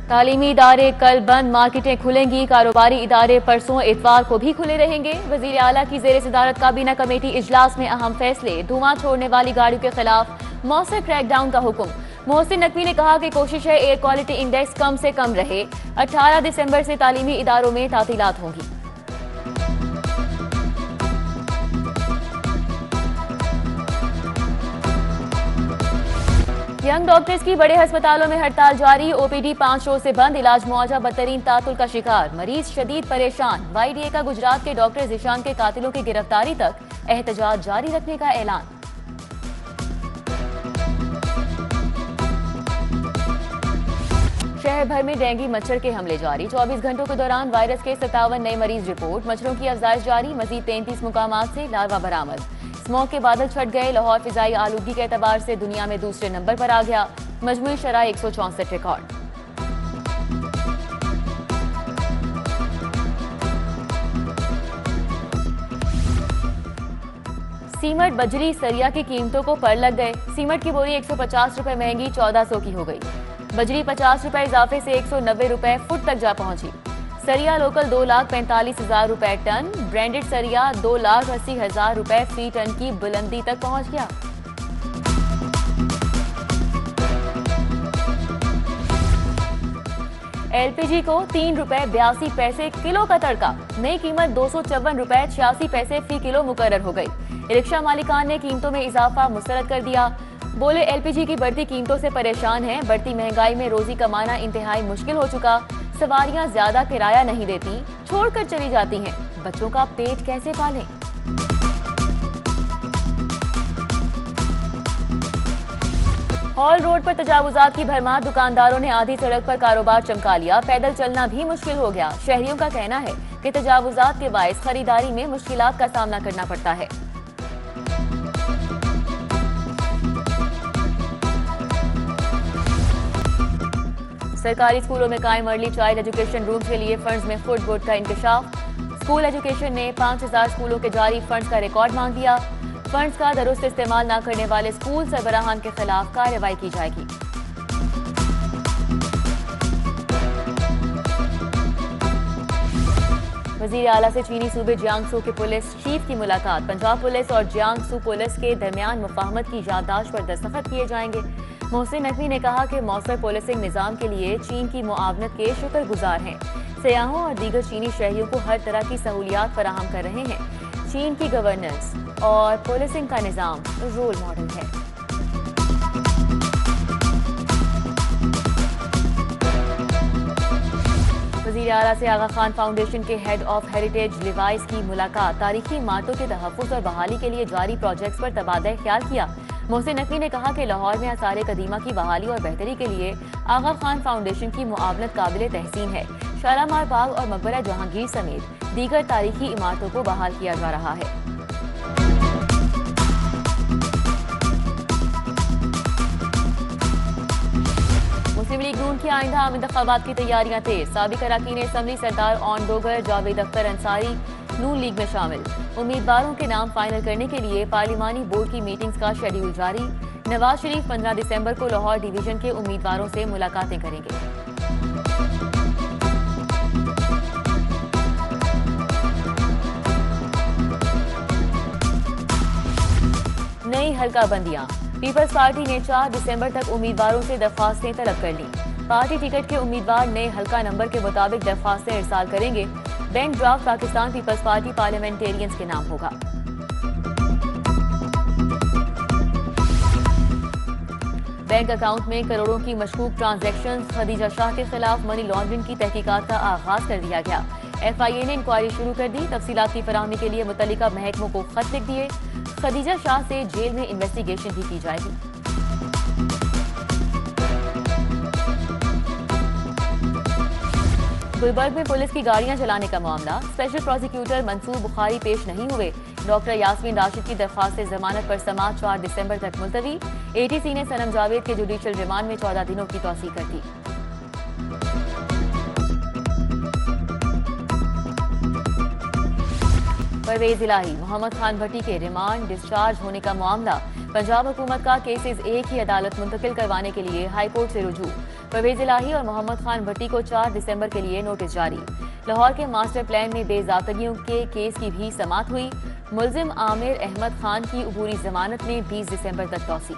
तालीमी इदारे कल बंद, मार्केटें खुलेंगी। कारोबारी इदारे परसों इतवार को भी खुले रहेंगे। वजीर आला की जेर सदारत काबीना कमेटी इजलास में अहम फैसले। धुआं छोड़ने वाली गाड़ियों के खिलाफ मौसर क्रैकडाउन का हुक्म। मोहसिन नकवी ने कहा कि कोशिश है एयर क्वालिटी इंडेक्स कम से कम रहे। 18 दिसंबर से तालीमी इदारों में तातीलात होंगी। यंग डॉक्टर्स की बड़े अस्पतालों में हड़ताल जारी। ओपीडी 5 रोज से बंद। इलाज मुआवजा बदतरीन तातुल का शिकार। मरीज शदीद परेशान। वाईडीए का गुजरात के डॉक्टर जिशान के कातिलों की गिरफ्तारी तक एहतजाज जारी रखने का ऐलान। शहर भर में डेंगू मच्छर के हमले जारी। 24 घंटों के दौरान वायरस के 57 नए मरीज रिपोर्ट। मच्छरों की अफजाइश जारी। मजीद 33 मुकामात से लार्वा बरामद। स्मॉग के बादल छट गए। लाहौर फिजाई आलूगी के एतबार से दुनिया में दूसरे नंबर पर आ गया। मजमूई शरह 164 रिकॉर्ड। सीमट बजरी सरिया की कीमतों को पर लग गए। सीमट की बोरी 150 रुपए महंगी 1400 की हो गई। बजरी 50 रुपए इजाफे से 190 रुपए फुट तक जा पहुंची। सरिया लोकल 2,45,000 रुपए टन। ब्रांडेड सरिया 2,80,000 रुपए फी टन की बुलंदी तक पहुंच गया। एलपीजी को 3 रुपए 82 पैसे किलो का तड़का। नई कीमत 254 रुपए 86 पैसे फी किलो मुकर्रर हो गई। रिक्शा मालिकान ने कीमतों में इजाफा मुस्तरद कर दिया। बोले एलपीजी की बढ़ती कीमतों से परेशान हैं। बढ़ती महंगाई में रोजी कमाना इंतहाई मुश्किल हो चुका। सवारियां ज्यादा किराया नहीं देती, छोड़कर चली जाती हैं। बच्चों का पेट कैसे पालें? हॉल रोड पर तजावुजात की भरमार। दुकानदारों ने आधी सड़क पर कारोबार चमका लिया। पैदल चलना भी मुश्किल हो गया। शहरियों का कहना है कि तजावुजात के बायस खरीदारी में मुश्किलात का सामना करना पड़ता है। सरकारी स्कूलों में कायम अर्ली चाइल्ड एजुकेशन रूम्स के लिए फंड्स में फुट बोर्ड का इंकशाफ। स्कूल एजुकेशन ने 5000 स्कूलों के जारी फंड्स का रिकॉर्ड मांग लिया। फंड्स का दुरुस्त इस्तेमाल न करने वाले स्कूल सरबराहान के खिलाफ कार्रवाई की जाएगी। वजीर आला से चीनी सूबे जियांगसू के पुलिस चीफ की मुलाकात। पंजाब पुलिस और जियांगसू पुलिस के दरमियान मुफाहमत की याददाश्त पर दस्तखत किए जाएंगे। मोहसिन नकवी ने कहा कि मौसर पुलिसिंग निज़ाम के लिए चीन की मुआवनत के शुक्रगुजार हैं। सयाहों और दीगर चीनी शहरियों को हर तरह की सहूलियात फराहम कर रहे हैं। चीन की गवर्नेंस और पुलिसिंग का निज़ाम रोल मॉडल है। वज़ीर आला से आगा खान फाउंडेशन के हेड ऑफ हेरिटेज लिवाइस की मुलाकात। तारीखी इमारतों के तहफ़्फ़ुज़ और बहाली के लिए जारी प्रोजेक्ट्स पर तबादला ख्याल किया। मोहसिन नकवी ने कहा कि लाहौर में आसार कदीमा की बहाली और बेहतरी के लिए आगा खान फाउंडेशन की मुआवनत काबिल तहसीन है। शालामार बाग और मकबरा जहांगीर समेत दीगर तारीखी इमारतों को बहाल किया जा रहा है। मुस्लिम लीग नून की आइंदा आम इंतखाबात की तैयारियां तेज। साबिक अरकान assembly Sardar on Dogar Javed Akhtar Ansari Noon league में शामिल। उम्मीदवारों के नाम फाइनल करने के लिए पार्लिमानी बोर्ड की मीटिंग्स का शेड्यूल जारी। नवाज शरीफ 15 दिसंबर को लाहौर डिवीजन के उम्मीदवारों से मुलाकातें करेंगे। नई हल्का बंदियां। पीपल्स पार्टी ने 4 दिसंबर तक उम्मीदवारों से दरख्वास्तें तलब कर ली। पार्टी टिकट के उम्मीदवार नए हल्का नंबर के मुताबिक दरख्वास्तें इरसाल करेंगे। Bank draft Pakistan Peoples Party parliamentarians के नाम होगा। बैंक अकाउंट में करोड़ों की मशकूक ट्रांजैक्शन। खदीजा शाह के खिलाफ मनी लॉन्ड्रिंग की तहकीकात का आगाज कर दिया गया। FIA ने इंक्वायरी शुरू कर दी। तफसीलात की फराहमी के लिए मुतल्लिका महकमों को खत लिख दिए। खदीजा शाह से जेल में इन्वेस्टिगेशन भी की जाएगी। गुलबर्ग में पुलिस की गाड़ियां चलाने का मामला। स्पेशल प्रोसिक्यूटर मंसूर बुखारी पेश नहीं हुए। डॉक्टर यास्मीन राशिद की दरख्वास्त से जमानत पर समाअत 4 दिसंबर तक मुलतवी। ATC ने सनम जावेद के जुडिशल रिमांड में 14 दिनों की तौसीक कर दी। परवेज इलाही मोहम्मद खान भट्टी के रिमांड डिस्चार्ज होने का मामला। पंजाब हुकूमत का केसेस एक ही अदालत मुंतकिल करवाने के लिए हाईकोर्ट से रुजू। परवेज इलाही और मोहम्मद खान भट्टी को 4 दिसंबर के लिए नोटिस जारी। लाहौर के मास्टर प्लान में बेजाबतगियों के केस की भी समाअत हुई। मुलजिम आमिर अहमद खान की अबूरी जमानत में 20 दिसंबर तक तौसी।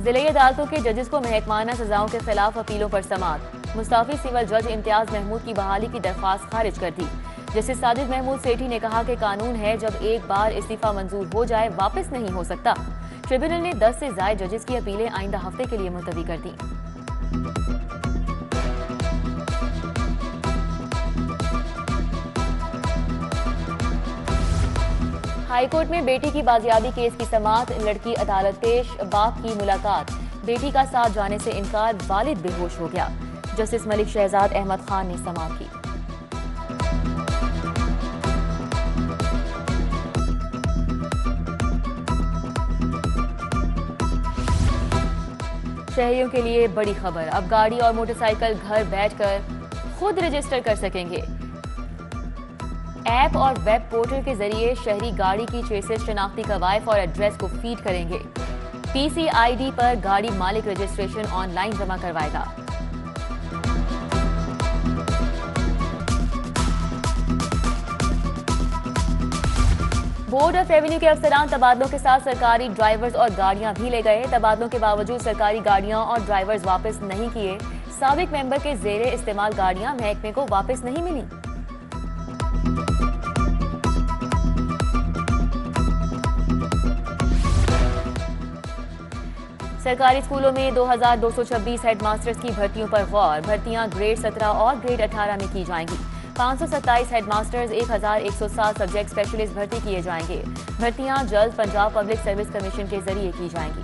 जिले अदालतों के जजेस को महकमाना सजाओं के खिलाफ अपीलों पर समाअत। मुस्ताफी सिविल जज इम्तियाज महमूद की बहाली की दरख्वास्त खारिज कर दी। जस्टिस साजिद महमूद सेठी ने कहा कि कानून है, जब एक बार इस्तीफा मंजूर हो जाए वापस नहीं हो सकता। ट्रिब्यूनल ने 10 से ज्यादा जजेस की अपीलें आइंदा हफ्ते के लिए मुलतवी कर दी। हाईकोर्ट में बेटी की बाजियाबी केस की समाअत। लड़की अदालत पेश, बाप की मुलाकात, बेटी का साथ जाने से इनकार, वालिद बेहोश हो गया। जस्टिस मलिक शहजाद अहमद खान ने समाअत की। शहरियों के लिए बड़ी खबर, अब गाड़ी और मोटरसाइकिल घर बैठकर खुद रजिस्टर कर सकेंगे। ऐप और वेब पोर्टल के जरिए शहरी गाड़ी की चेसिस, शनाख्ती कवायफ और एड्रेस को फीड करेंगे। PCID पर गाड़ी मालिक रजिस्ट्रेशन ऑनलाइन जमा करवाएगा। बोर्ड ऑफ रेवेन्यू के अफसरान तबादलों के साथ सरकारी ड्राइवर्स और गाड़ियां भी ले गए। तबादलों के बावजूद सरकारी गाड़ियां और ड्राइवर्स वापस नहीं किए। साबिक मेंबर के जेरे इस्तेमाल गाड़ियां महकमे को वापस नहीं मिली। सरकारी स्कूलों में 2226 हेडमास्टर्स की भर्तियों पर गौर। भर्तियां ग्रेड 17 और ग्रेड 18 में की जाएंगी। 527 हेडमास्टर्स, 1107 सब्जेक्ट स्पेशलिस्ट भर्ती किए जाएंगे। भर्तियां जल्द पंजाब पब्लिक सर्विस कमीशन के जरिए की जाएंगी।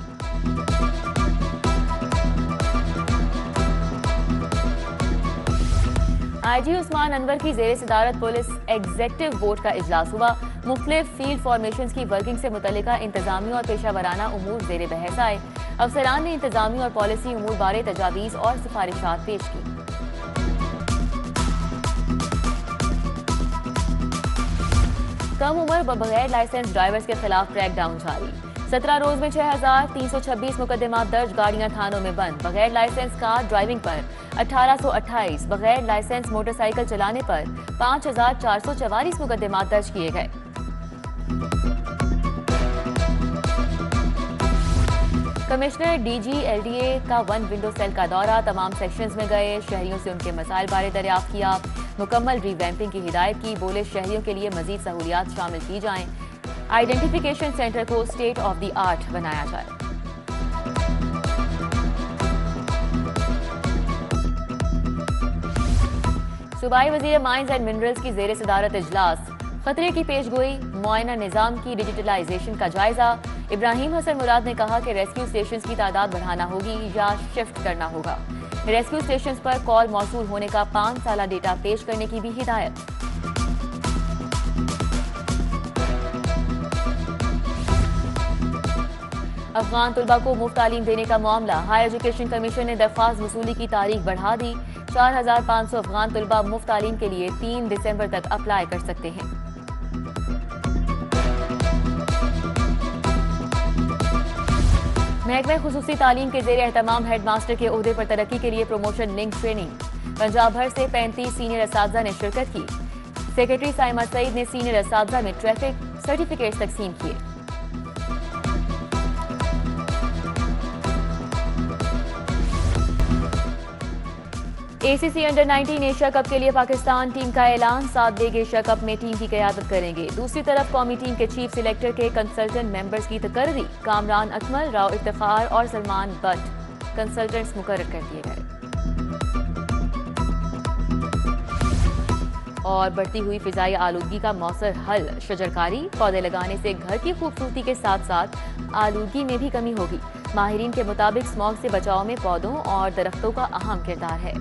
IG उस्मान अनवर की जेर सदारत पुलिस एग्जेक्टिव बोर्ड का इजलास हुआ। मुख्तलिफ फील्ड फॉर्मेशन की वर्किंग से मुतल्लिका इंतजामी और पेशावराना उमूर जेर बहस आए। अफसरान ने इंतजामी और पॉलिसी उमूर बारे तजावीज़ और सिफारिशात पेश की। कम उम्र व बगैर लाइसेंस ड्राइवर्स के खिलाफ क्रैकडाउन जारी। 17 रोज में 6326 मुकदमात दर्ज, गाड़ियां थानों में बंद। बगैर लाइसेंस कार ड्राइविंग पर 1828, बगैर लाइसेंस मोटरसाइकिल चलाने पर 5444 मुकदमात दर्ज किए गए। कमिश्नर DG LDA का 1 विंडो सेल का दौरा, तमाम सेक्शंस में गए, शहरियों से उनके मसाइल बारे दरियाफ्त किया, मुकम्मल रिवैम्पिंग की हिदायत की। बोले शहरियों के लिए मजीद सहूलियात शामिल की जाएं। आइडेंटिफिकेशन सेंटर को स्टेट ऑफ द आर्ट बनाया जाए। सूबाई वजीर माइंस एंड मिनरल्स की जेर सदारत इजलास। खतरे की पेशगोई, मुआयना निजाम की डिजिटलाइजेशन का जायजा। इब्राहिम हसन मुराद ने कहा कि रेस्क्यू स्टेशंस की तादाद बढ़ाना होगी या शिफ्ट करना होगा। रेस्क्यू स्टेशंस पर कॉल मौसूल होने का 5 साला डेटा पेश करने की भी हिदायत। अफगान तुलबा को मुफ्त तालीम देने का मामला। हायर एजुकेशन कमीशन ने दरख्वास्त वसूली की तारीख बढ़ा दी। 4500 अफगान तुलबा मुफ्त तालीम के लिए 3 दिसंबर तक अप्लाई कर सकते हैं। महकमे खुसूसी तालीम के जेर एहतमाम हेडमास्टर के ओहदे पर तरक्की के लिए प्रमोशन लिंक ट्रेनिंग। पंजाब भर से 35 सीनियर असातिज़ा ने शिरकत की। सेक्रेटरी साइमा सईद ने सीनियर असातिज़ा में ट्रैफिक सर्टिफिकेट तकसीम किए। ACC अंडर 19 एशिया कप के लिए पाकिस्तान टीम का ऐलान। 7 बेग एशिया कप में टीम की क़यादत करेंगे। दूसरी तरफ कौमी टीम के चीफ सिलेक्टर के कंसल्टेंट मेंबर्स की तकर्री। कामरान अकमल, राव इफ्तिखार और सलमान बट कंसल्टेंट्स मुकर्रर कर दिए गए। और बढ़ती हुई फिजाई आलूगी का मौसर हल। शजरकारी, पौधे लगाने से घर की खूबसूरती के साथ साथ आलूगी में भी कमी होगी। माहिरीन के मुताबिक स्मॉग से बचाव में पौधों और दरख्तों का अहम किरदार है।